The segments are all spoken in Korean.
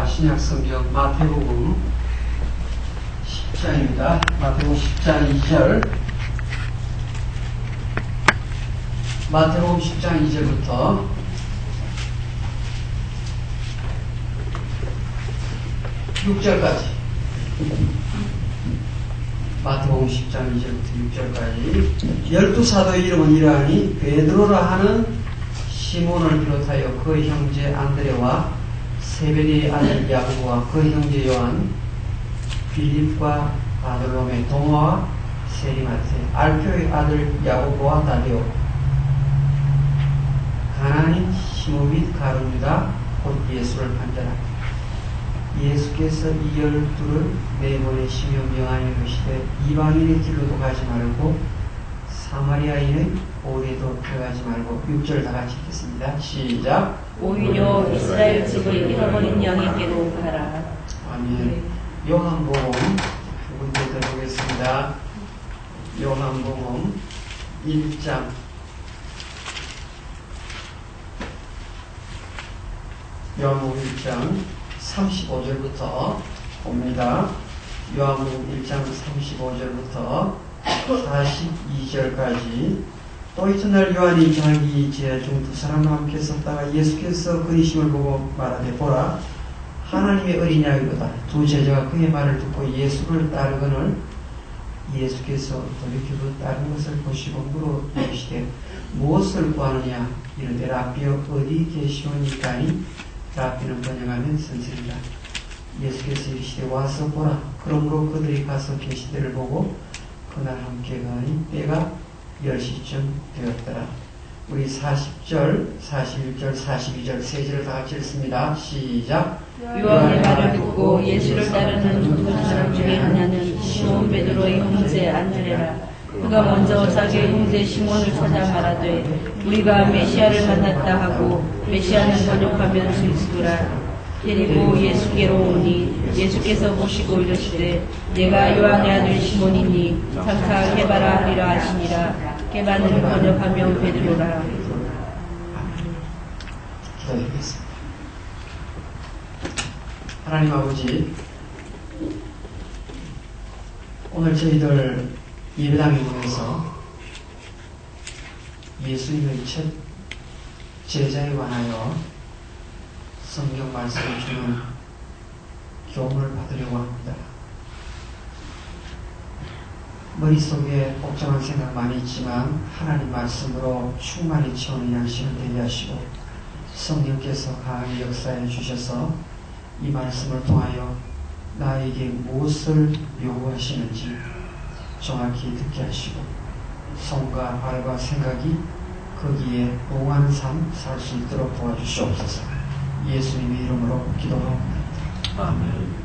자, 신약성경 마태복음 10장입니다. 마태복음 10장 2절. 마태복음 10장 2절부터 6절까지. 마태복음 10장 2절부터 6절까지. 12사도의 이름은 이러하니 베드로라 하는 시몬을 비롯하여 그 형제 안드레와 세베대의 아들 야고보와 그 형제 요한, 빌립과 바돌로메, 도마와 세리마테, 알표의 아들 야고보와 다데오, 가나안인 시몬 및 가룟 유다, 곧 예수를 판자라. 예수께서 이 12를 내보내시며 명하여 이르시되 이방인의 길로도 가지 말고 사마리아인의 오리에도 들어가지 말고. 6절 다 같이 읽겠습니다. 시작. 오히려 이스라엘 집을 잃어버린 양에게로 가라. 아멘. 요한복음 두 군데 들어보겠습니다. 요한복음 1장 35절부터 봅니다. 요한복음 1장 35절부터 42절까지. 또 이튿날 요한이 자기 제자 중 두 사람과 함께 섰다가 예수께서 그리심을 보고 말하되 보라 하나님의 어린 양이로다. 두 제자가 그의 말을 듣고 예수를 따르거늘 예수께서 돌이켜 다른 것을 보시고 물어 이르시되 무엇을 구하느냐. 이르되 라삐여 어디 계시오니까니. 라삐는 번역하면 선생이다. 예수께서 이르시되 와서 보라. 그러므로 그들이 가서 계시되를 보고 그날 함께 가니 때가 10시쯤 되었더라. 우리 40절, 41절, 42절 세 절을 다 같이 읽습니다. 시작. 요한의 말을 듣고 예수를 따르는 두 사람 중에 하나는 시몬 베드로의 형제 안드레라. 그가 먼저 자기의 형제 시몬을 찾아 말하되 우리가 메시아를 만났다 하고, 메시아는 번역하면 그리스도라. 데리고 예수께로 오니 예수께서 보시고 이르시되 내가 요한의 아들 시몬이니 장차 게바라 하리라 하시니라. 게바는 번역하면 베드로라. 기도드리겠습니다. 하나님 아버지, 오늘 저희들 예배당에 모여서 예수님의 첫 제자에 관하여 성경 말씀을 주는 교훈을 받으려고 합니다. 머릿속에 복잡한 생각 많이 있지만 하나님 말씀으로 충만히 채우는 양식을 되게 하시고 성령께서 강하게 역사해 주셔서 이 말씀을 통하여 나에게 무엇을 요구하시는지 정확히 듣게 하시고 손과 발과 생각이 거기에 옹한 삶 살 수 있도록 도와주시옵소서. 예수님의 이름으로 기도합니다. 아멘.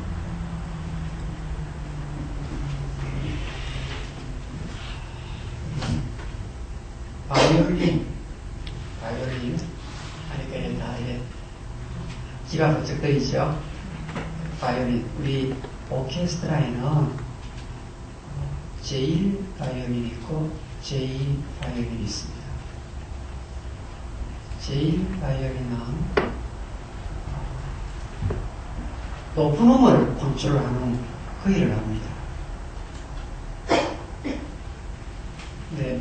바이올린 하니까 다 이래 기가 번쩍 떠있죠. 바이올린, 우리 오케스트라에는 제1 바이올린이 있고 제2 바이올린이 있습니다. 제1 바이올린은 높은 음을 컨트롤하는 그 일을 합니다. 네,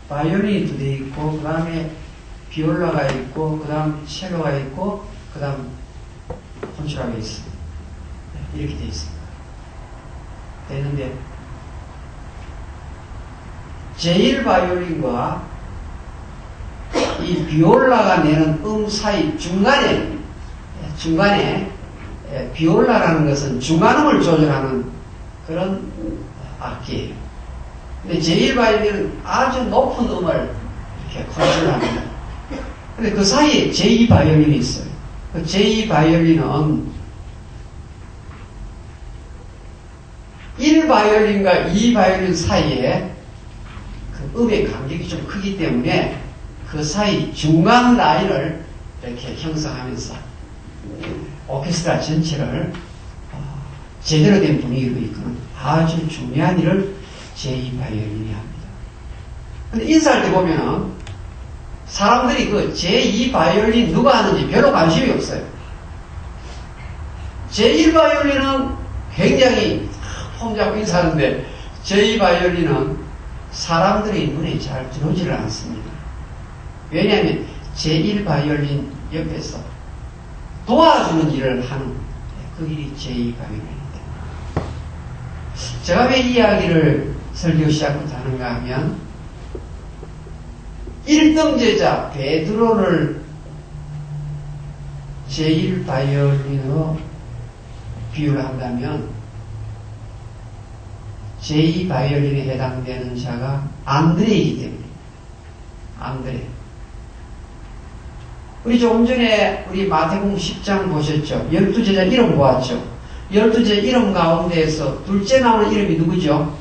바이올린이 두 대 있고 그 다음에 비올라가 있고 그 다음 첼로가 있고 그 다음 컨트라가 있습니다. 네, 이렇게 되어 있습니다. 되는데 제1 바이올린과 이 비올라가 내는 음 사이 중간에 비올라라는 것은 중간음을 조절하는 그런 악기예요. 근데 제1 바이올린은 아주 높은 음을 이렇게 컨트롤합니다. 근데 그 사이에 제2 바이올린이 있어요. 그 제2 바이올린은 1 바이올린과 2 바이올린 사이에 그 음의 간격이 좀 크기 때문에 그 사이 중간 라인을 이렇게 형성하면서 오케스트라 전체를 제대로 된 분위기로 이끄는 아주 중요한 일을 제2 바이올린이 합니다. 근데 인사할 때 보면은 사람들이 그 제2 바이올린 누가 하는지 별로 관심이 없어요. 제1바이올린은 굉장히 폼 잡고 인사하는데 제2바이올린은 사람들의 눈에 잘 들어오지를 않습니다. 왜냐하면 제1바이올린 옆에서 도와주는 일을 하는 그 일이 제2바이올린입니다. 제가 왜 이 이야기를 설교 시작부터 하는가 하면 1등 제자 베드로를 제1바이올린으로 비유를 한다면 제2바이올린에 해당되는 자가 안드레이기 때문에 안드레. 우리 조금 전에 우리 마태복음 10장 보셨죠? 12제자 이름 보았죠? 12제자 이름 가운데에서 둘째 나오는 이름이 누구죠?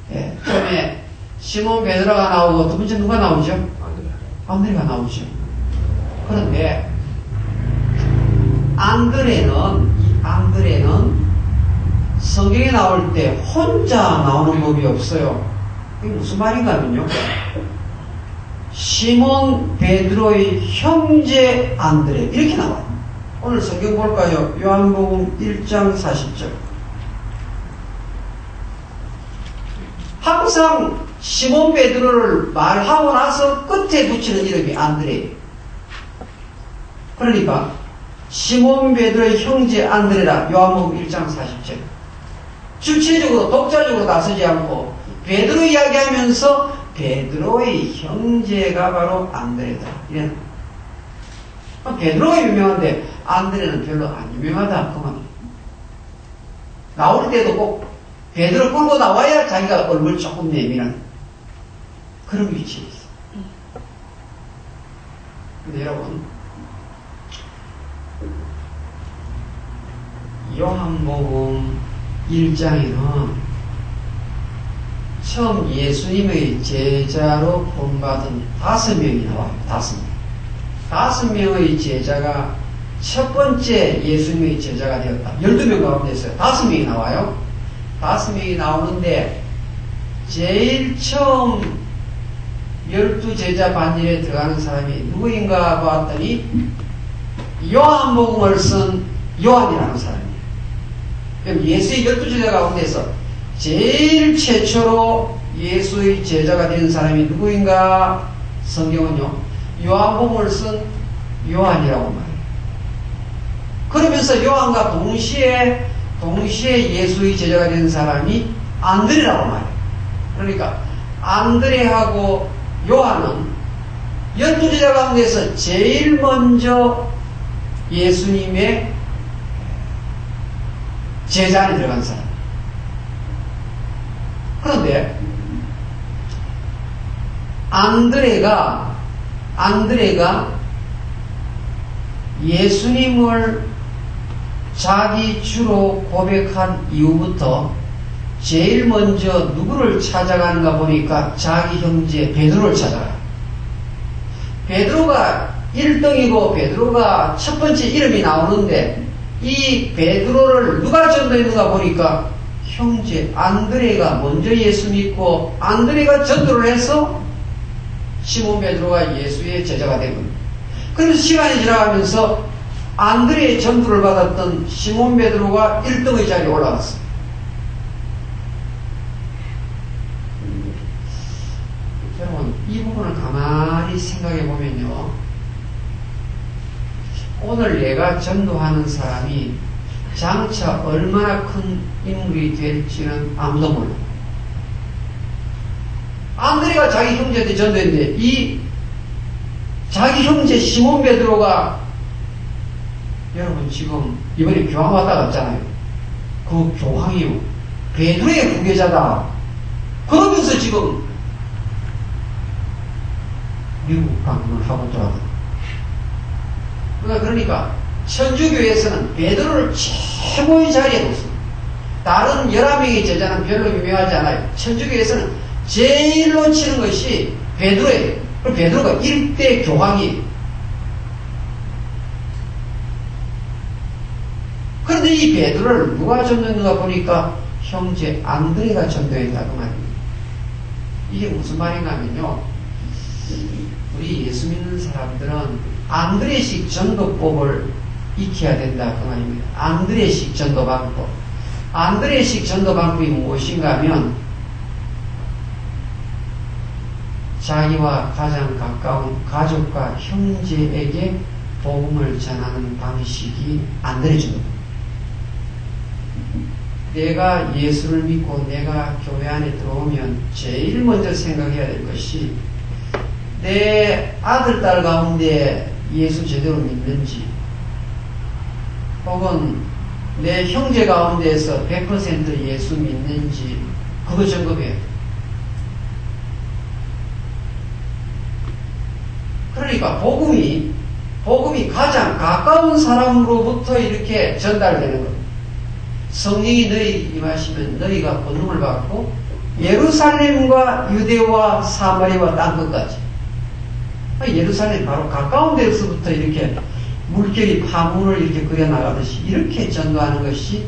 네, 처음에 시몬 베드로가 나오고 두 번째 누가 나오죠? 안드레가 나오죠. 그런데 안드레는 성경에 나올 때 혼자 나오는 법이 없어요. 이게 무슨 말인가 하면요. 시몬 베드로의 형제 안드레 이렇게 나와요. 오늘 성경 볼까요? 요한복음 1장 40절. 항상 시몬 베드로를 말하고 나서 끝에 붙이는 이름이 안드레예요. 그러니까 시몬 베드로의 형제 안드레라 요한복음 1장 40절. 주체적으로 독자적으로 나서지 않고 베드로 이야기하면서 베드로의 형제가 바로 안드레다. 이런. 베드로가 유명한데 안드레는 별로 안 유명하다. 그만. 나올 때도 꼭 베드로 끌고 나와야 자기가 얼굴 조금 내밀한 그런 위치에 있어. 근데 여러분, 요한복음 1장에는 처음 예수님의 제자로 본받은 5명이 나와요. 5명. 5명의 제자가 첫 번째 예수님의 제자가 되었다. 12명 가운데서 5명이 나와요. 5명이 나오는데 제일 처음 12제자 반열에 들어가는 사람이 누구인가 봤더니 요한복음을 쓴 요한이라는 사람이에요. 그럼 예수의 12제자 가운데서 제일 최초로 예수의 제자가 된 사람이 누구인가? 성경은요, 요한복음을 쓴 요한이라고 말해요. 그러면서 요한과 동시에 예수의 제자가 된 사람이 안드레라고 말해요. 그러니까 안드레하고 요한은 12제자 가운데서 제일 먼저 예수님의 제자 안에 들어간 사람. 그런데 안드레가 예수님을 자기 주로 고백한 이후부터 제일 먼저 누구를 찾아가는가 보니까 자기 형제 베드로를 찾아가요. 베드로가 1등이고 베드로가 첫 번째 이름이 나오는데 이 베드로를 누가 전도했는가 보니까 형제 안드레가 먼저 예수 믿고 안드레가 전도를 해서 시몬 베드로가 예수의 제자가 된 겁니다. 그래서 시간이 지나가면서 안드레의 전도를 받았던 시몬 베드로가 1등의 자리에 올라갔어요. 여러분, 이 부분을 가만히 생각해 보면요, 오늘 내가 전도하는 사람이 장차 얼마나 큰 인물이 될지는 아무도 몰라요. 안드레가 자기 형제한테 전도했는데 이 자기 형제 시몬 베드로가 여러분 지금 이번에 교황 왔다 갔잖아요. 그 교황이요, 베드로의 후계자다. 그러면서 지금 미국 방문을 하고 돌아가요. 그러니까 천주교에서는 베드로를 최고의 자리에 놓습니다. 다른 11명의 제자는 별로 유명하지 않아요. 천주교에서는 제일로 치는 것이 베드로예요. 그럼 베드로가 1대 교황이에요. 그런데 이 베드로를 누가 전도했는가 보니까 형제 안드레가 전도했다고 말입니다. 이게 무슨 말인가 하면요, 우리 예수 믿는 사람들은 안드레식 전도법을 익혀야 된다 그 말입니다. 안드레식 전도 방법. 안드레식 전도 방법이 무엇인가 하면 자기와 가장 가까운 가족과 형제에게 복음을 전하는 방식이 안드레 전도. 내가 예수를 믿고 내가 교회 안에 들어오면 제일 먼저 생각해야 될 것이 내 아들, 딸 가운데 예수 제대로 믿는지 혹은 내 형제 가운데에서 100% 예수 믿는지 그거 점검해야 돼. 그러니까 복음이 가장 가까운 사람으로부터 이렇게 전달되는 것. 성령이 너희 임하시면 너희가 권능을 받고 예루살렘과 유대와 사마리아와 땅끝까지. 예루살렘 바로 가까운 데서부터 이렇게 물결이 파문을 이렇게 그려나가듯이 이렇게 전도하는 것이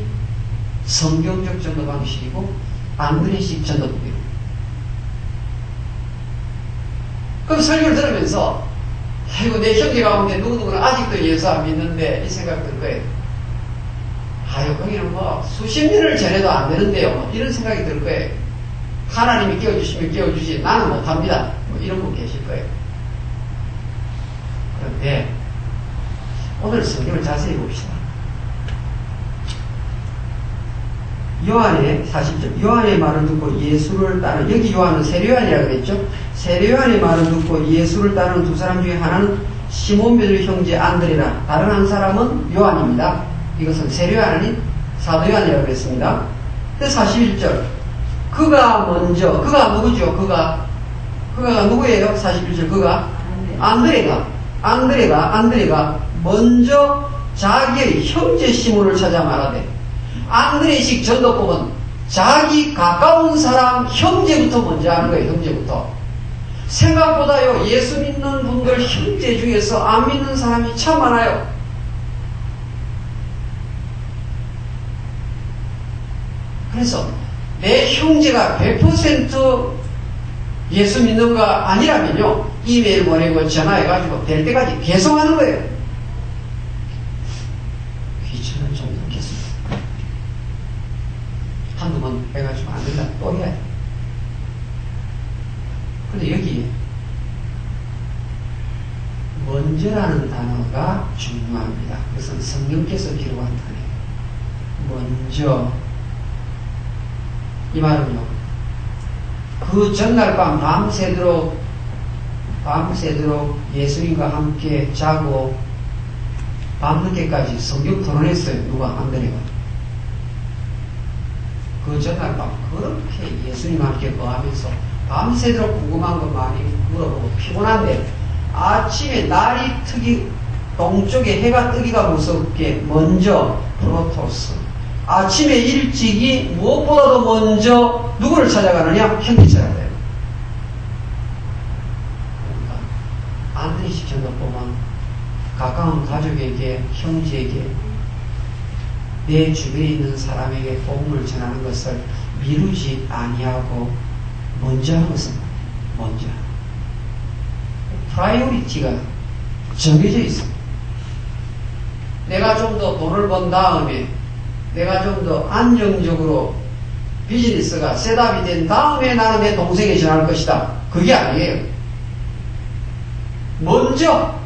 성경적 전도 방식이고 안드레식 전도법이에요. 그럼 설교를 들으면서 아이고 내 형제 가운데 누구누구는 아직도 예수 안 믿는데 이 생각 들 거예요. 아유 거기는 뭐 수십 년을 전해도 안 되는데요. 뭐 이런 생각이 들 거예요. 하나님이 깨워주시면 깨워주지 나는 못합니다. 뭐 이런 분 계실 거예요. 그런데 오늘 성경을 자세히 봅시다. 요한의 40절 요한의 말을 듣고 예수를 따른 여기 요한은 세례요한이라고 그랬죠. 세례요한의 말을 듣고 예수를 따른 두 사람 중에 하나는 시몬 베드로 형제 안드레라. 다른 한 사람은 요한입니다. 이것은 세례요한 아닌 사도요한이라고 그랬습니다. 근데 41절 그가 먼저 그가 누구죠? 그가 누구예요? 41절 그가 안드레가 먼저 자기의 형제 시몬을 찾아 말하되 안드레식 전도법은 자기 가까운 사람 형제부터 먼저 하는 거예요. 형제부터. 생각보다요 예수 믿는 분들 형제 중에서 안 믿는 사람이 참 많아요. 그래서 내 형제가 100% 예수 믿는가 아니라면요 이메일 보내고 전화해가지고 될 때까지 계속 하는 거예요. 귀찮은 좀 넣겠습니다. 한두 번 해가지고 안 된다 또 해야 돼. 근데 여기에 먼저라는 단어가 중요합니다. 그것은 성령께서 기록한 단어예요. 먼저 이 말은요 그 전날 밤 밤새도록 예수님과 함께 자고 밤늦게까지 성경 토론했어요. 누가? 안드레가. 그 전날 밤 그렇게 예수님과 함께 거하면서 밤새도록 궁금한 거 많이 물어보고 피곤한데 아침에 날이 동쪽에 해가 뜨기가 무섭게 먼저 프로토스 아침에 일찍이 무엇보다도 먼저 누구를 찾아가느냐? 형제 찾아가요. 그러니까 안드레식 전도법은 가까운 가족에게 형제에게 내 주변에 있는 사람에게 복음을 전하는 것을 미루지 아니하고 먼저 하는 것은 먼저 프라이오리티가 정해져 있습니다. 내가 좀 더 돈을 번 다음에 내가 좀 더 안정적으로 비즈니스가 셋업이 된 다음에 나는 내 동생에 전할 것이다. 그게 아니에요. 먼저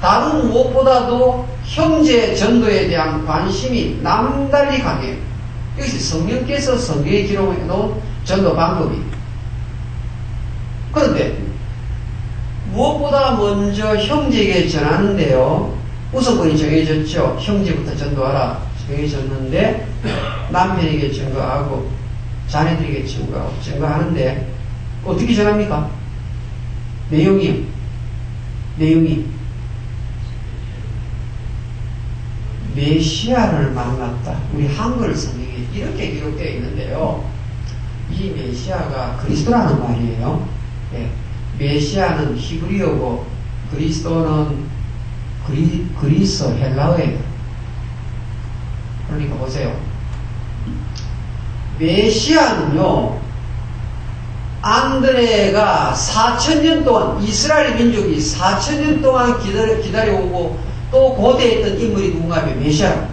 다른 무엇보다도 형제 전도에 대한 관심이 남달리 강해요. 이것이 성령께서 성경에 기록해 놓은 전도 방법이에요. 그런데 무엇보다 먼저 형제에게 전하는데요. 우선권이 정해졌죠. 형제부터 전도하라. 정해졌는데 남편에게 증거하고 자녀들에게 증거하는데 어떻게 전합니까? 내용이 메시아를 만났다. 우리 한글 성경에 이렇게 기록되어 있는데요. 이 메시아가 그리스도라는 말이에요. 네. 메시아는 히브리어고 그리스도는 그리스 헬라어예요. 그러니까 보세요. 메시아는요 안드레가 4,000년 동안, 이스라엘 민족이 4,000년 동안 기다려오고 또 고대했던 인물이 누군가 하면 메시아입니다.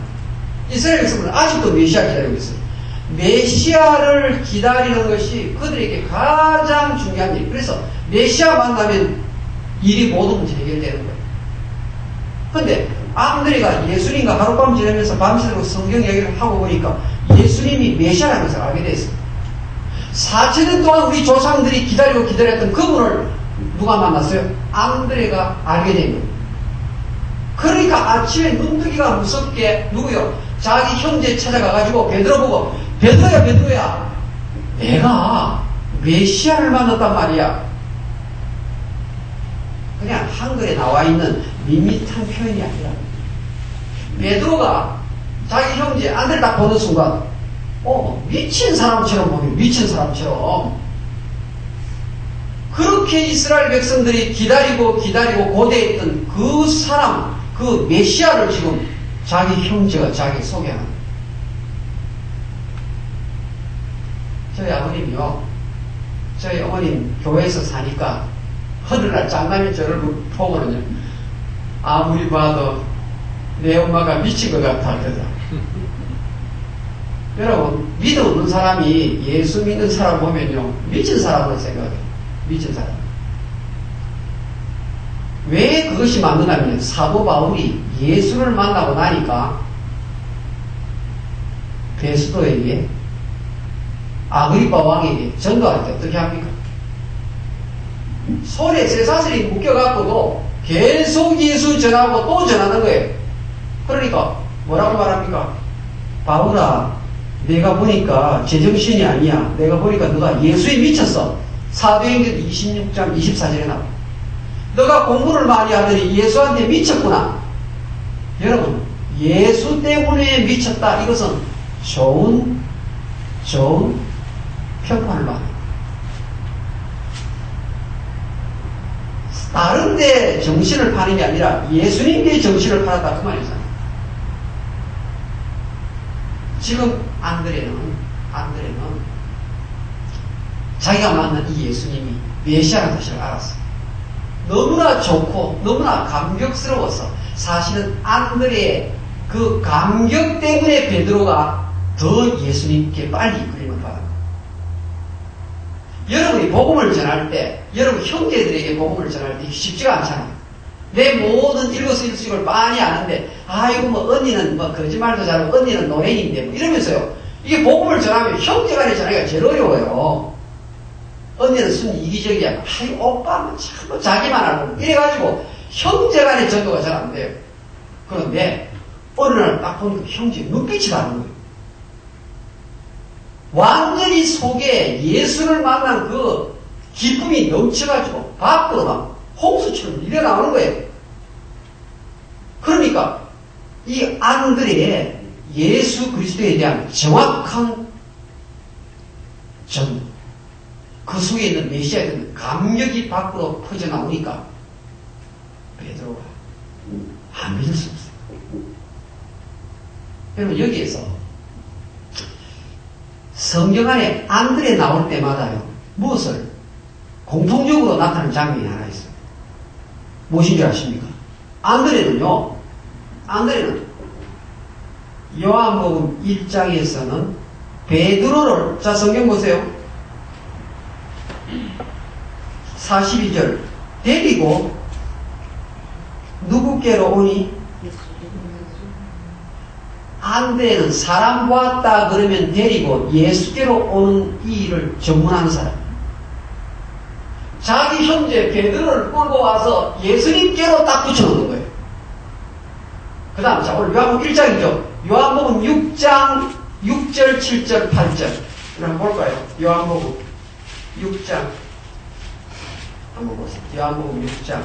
이스라엘 백성들은 아직도 메시아 기다리고 있어요. 메시아를 기다리는 것이 그들에게 가장 중요한 일. 그래서 메시아 만나면 일이 모든 문제 해결되는 거예요. 근데 안드레가 예수님과 하룻밤 지내면서 밤새도록 성경 얘기를 하고 보니까 예수님이 메시아라는 것을 알게 됐어요. 4,000년 동안 우리 조상들이 기다렸던 그분을 누가 만났어요? 안드레가 알게 된 거예요. 그러니까 아침에 눈뜨기가 무섭게 누구요? 자기 형제 찾아가가지고 베드로 보고 베드로야 내가 메시아를 만났단 말이야. 그냥 한글에 나와 있는 밋밋한 표현이 아니라 베드로가 자기 형제 안드레를 딱 보는 순간 미친 사람처럼 보면 미친 사람처럼 그렇게 이스라엘 백성들이 기다리고 고대했던 그 사람, 그 메시아를 지금 자기 형제가 자기 소개하는 거예요. 저희 아버님이요. 저희 어머님 교회에서 사니까 허들날 장남이 저를 보고는요. 아무리 봐도 내 엄마가 미친 것 같아 그러더라. 여러분 믿음 없는 사람이 예수 믿는 사람 보면요. 미친 사람으로 생각해요. 미친 사람. 왜 그것이 맞느냐면 사도 바울이 예수를 만나고 나니까 베스도에게 아그리파 왕에게 전도할 때 어떻게 합니까? 손에 쇠사슬이 묶여갖고도 계속 예수 전하고 또 전하는 거예요. 그러니까 뭐라고 말합니까? 바울아 내가 보니까 제정신이 아니야. 내가 보니까 너가 예수에 미쳤어. 사도행전 26장 24절에 나와. 너가 공부를 많이 하더니 예수한테 미쳤구나. 여러분 예수 때문에 미쳤다. 이것은 좋은 평판을 받아요. 다른 데 정신을 파는 게 아니라 예수님께 정신을 팔았다 그 말이잖아요. 지금 안드레는 자기가 만난 이 예수님이 메시아라는 사실을 알았어요. 너무나 좋고 너무나 감격스러워서 사실은 안드레의 그 감격 때문에 베드로가 더 예수님께 빨리 이끌림을 받았다. 여러분이 복음을 전할 때, 여러분 형제들에게 복음을 전할 때 쉽지가 않잖아요. 내 모든 일거수일투족을 빤히 아는데, 아이고 뭐 언니는 뭐 거짓말도 잘하고 언니는 노랭인데 뭐 이러면서요. 이게 복음을 전하면 형제간에 전하기가 제일 어려워요. 언니는 순 이기적이야. 아이 오빠는 참 자기만 알고 이래가지고 형제간의 전도가 잘 안 돼요. 그런데 어느 날 딱 보니까 형제 눈빛이 다른 거예요. 완전히 속에 예수를 만난 그 기쁨이 넘쳐가지고 밖으로 막 홍수처럼 밀려나오는 거예요. 그러니까 이 안드레의 예수 그리스도에 대한 정확한 전도, 그 속에 있는 메시아에 대한 감격이 밖으로 퍼져나오니까 베드로가 안 믿을 수 없어요. 여러분 여기에서 성경 안에 안드레 나올 때마다요 무엇을 공통적으로 나타나는 장면이 하나 있어요. 무엇인 줄 아십니까? 안드레는 요한복음 1장에서는 베드로를, 자 성경 보세요. 42절 데리고 누구께로 오니? 안드레는 사람 보았다 그러면 데리고 예수께로 오는 이 일을 전문하는 사람. 자기 형제 베드로를 끌고 와서 예수님께로 딱 붙여놓는 거예요. 그 다음 자 오늘 요한복음 1장이죠. 요한복음 6장 6절 7절 8절 한번 볼까요? 요한복음 6장 한번 보세요. 요한복음 6장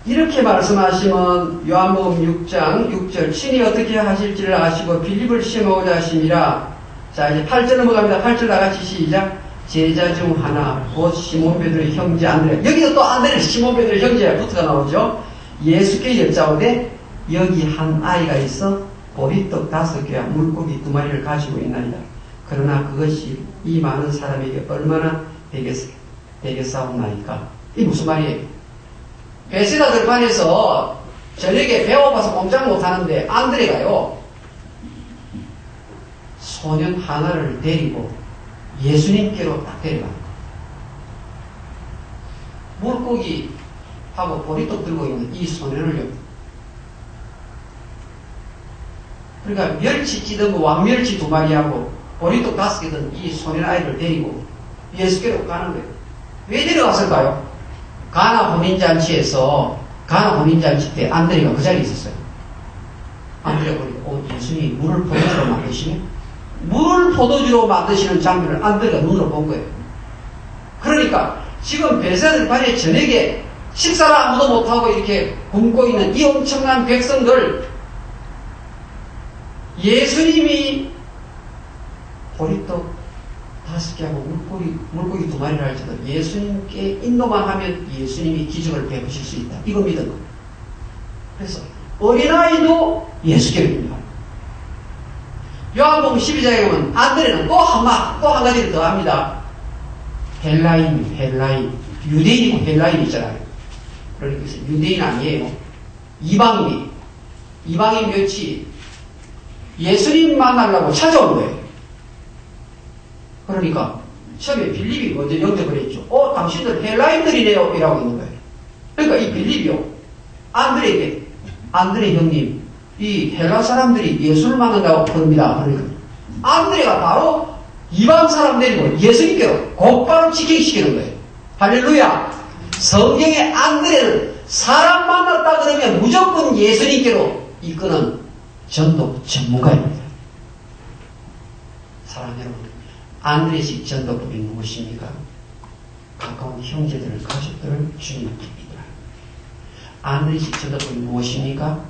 이렇게 말씀하시면 요한복음 6장 6절 친히 어떻게 하실지를 아시고 빌립을 시험하고자 하심이라. 자 이제 8절 넘어갑니다. 8절 다같이 시작. 제자 중 하나 곧 시몬 베드로의 형제 안드레. 여기도 또 안드레 시몬 베드로의 형제가 붙어가 나오죠. 예수께 여짜오되 여기 한 아이가 있어 보리떡 5개와 물고기 2마리를 가지고 있나이다. 그러나 그것이 이 많은 사람에게 얼마나 되겠사옵나이까. 이 무슨 말이에요? 베세다 들판에서 저녁에 배고파서 꼼짝 못하는데 안드레가요, 소년 하나를 데리고 예수님께로 딱 데려가는 거예요. 물고기하고 보리떡 들고 있는 이 소년을요. 그러니까 멸치 찌든 왕멸치 2마리하고 보리떡 5개 든 이 소년 아이를 데리고 예수께로 가는 거예요. 왜 데려갔을까요? 가나 혼인잔치에서, 가나 혼인잔치 때 안드레가 그 자리에 있었어요. 안드레가 보니까 예수님이 물을 포도주로 만드시네? 물을 포도주로 만드시는 장면을 안드레가 눈으로 본 거예요. 그러니까 지금 베세다들판에 저녁에 식사를 아무도 못하고 이렇게 굶고 있는 이 엄청난 백성들, 예수님이 보리떡 5개하고 물고기 2마리를 할지도 예수님께 인도만 하면 예수님이 기적을 베푸실 수 있다. 이거 믿은 거예요. 그래서 어린아이도 예수께로 인도합니다. 요한복음 12장에 보면 안드레는 또 한 가지를 더 합니다. 헬라인, 유대인이고 헬라인 있잖아요. 그러니까 유대인 아니에요. 이방인 몇이 예수님 만나려고 찾아온 거예요. 그러니까 처음에 빌립이 먼저 영접을 했죠. 당신들 헬라인들이네요 이라고 있는 거예요. 그러니까 이 빌립이요, 안드레 형님, 이 헬라 사람들이 예수를 만난다고 그럽니다. 그러니까 안드레가 바로 이방 사람 데리고 예수님께로 곧바로 직행시키는 거예요. 할렐루야. 성경의 안드레는 사람 만났다 그러면 무조건 예수님께로 이끄는 전도 전문가입니다. 사랑하는 여러분, 안드레식 전도법이 무엇입니까? 가까운 형제들을, 가족들을 주님께 믿으라. 안드레식 전도법이 무엇입니까?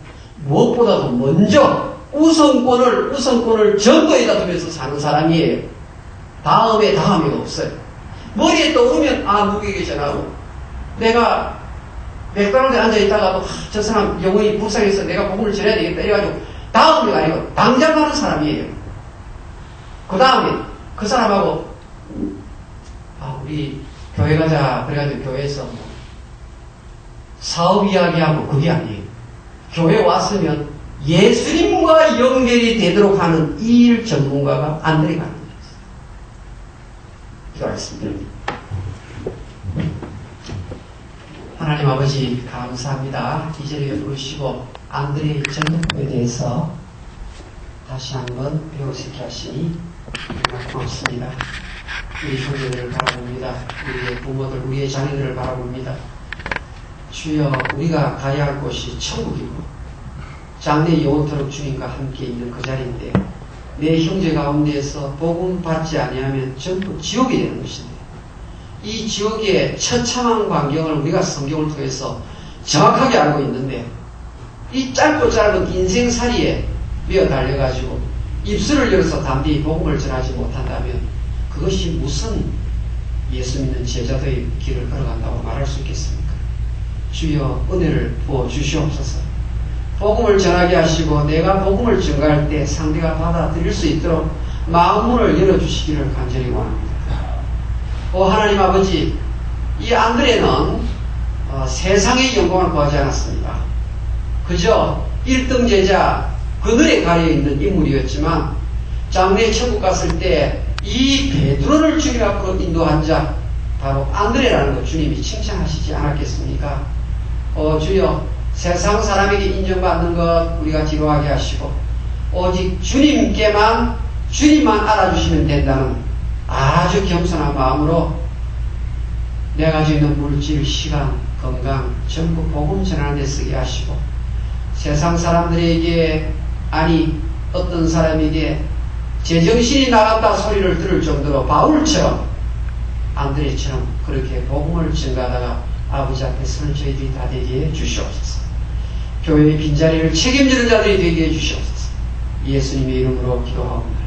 무엇보다도 먼저 우선권을 전도에다 두면서 사는 사람이에요. 다음에가 없어요. 머리에 떠오르면 누구에게 전하고, 내가 맥도날드에 앉아있다가도 저 사람 영혼이 불쌍해서 내가 복음을 전해야 되겠다 이래가지고 다음에가 아니고 당장 하는 사람이에요. 그 다음에 그 사람하고 우리 교회 가자 그래가지고 교회에서 사업 이야기하고 그게 아니에요. 교회 왔으면 예수님과 연결이 되도록 하는 이 일 전문가가 안드레가 하는 거예요. 기도하겠습니다. 하나님 아버지 감사합니다. 이 자리에 부르시고 안드레의 전도법에 대해서 다시 한번 배울 수 있게 하시니 고맙습니다. 우리 형제들을 바라봅니다. 우리의 부모들, 우리의 자녀들을 바라봅니다. 주여, 우리가 가야 할 곳이 천국이고 장래 영원토록 주님과 함께 있는 그 자리인데 내 형제 가운데에서 복음 받지 아니하면 전부 지옥이 되는 것인데 이 지옥의 처참한 광경을 우리가 성경을 통해서 정확하게 알고 있는데 이 짧고 짧은 인생살이에 미어 달려가지고 입술을 열어서 담대히 복음을 전하지 못한다면 그것이 무슨 예수 믿는 제자들의 길을 걸어간다고 말할 수 있겠습니까? 주여, 은혜를 부어주시옵소서. 복음을 전하게 하시고 내가 복음을 전가할 때 상대가 받아들일 수 있도록 마음문을 열어주시기를 간절히 원합니다. 하나님 아버지, 이 안드레는 세상의 영광을 구하지 않았습니다. 그저 1등 제자 그늘에 가려있는 인물이었지만 장래 천국 갔을 때 이 베드로를 주님 앞으로 인도한 자 바로 안드레라는 것 주님이 칭찬하시지 않았겠습니까? 주여, 세상 사람에게 인정받는 것 우리가 지루하게 하시고 오직 주님만 알아주시면 된다는 아주 겸손한 마음으로 내가 가지고 있는 물질, 시간, 건강 전부 복음 전하는 데 쓰게 하시고 세상 사람들에게 어떤 사람에게 제정신이 나갔다 소리를 들을 정도로 바울처럼 안드레처럼 그렇게 복음을 전가하다가 아버지 앞에 서는 저희들이 다 되게 해주시옵소서. 교회의 빈자리를 책임지는 자들이 되게 해주시옵소서. 예수님의 이름으로 기도하옵니다.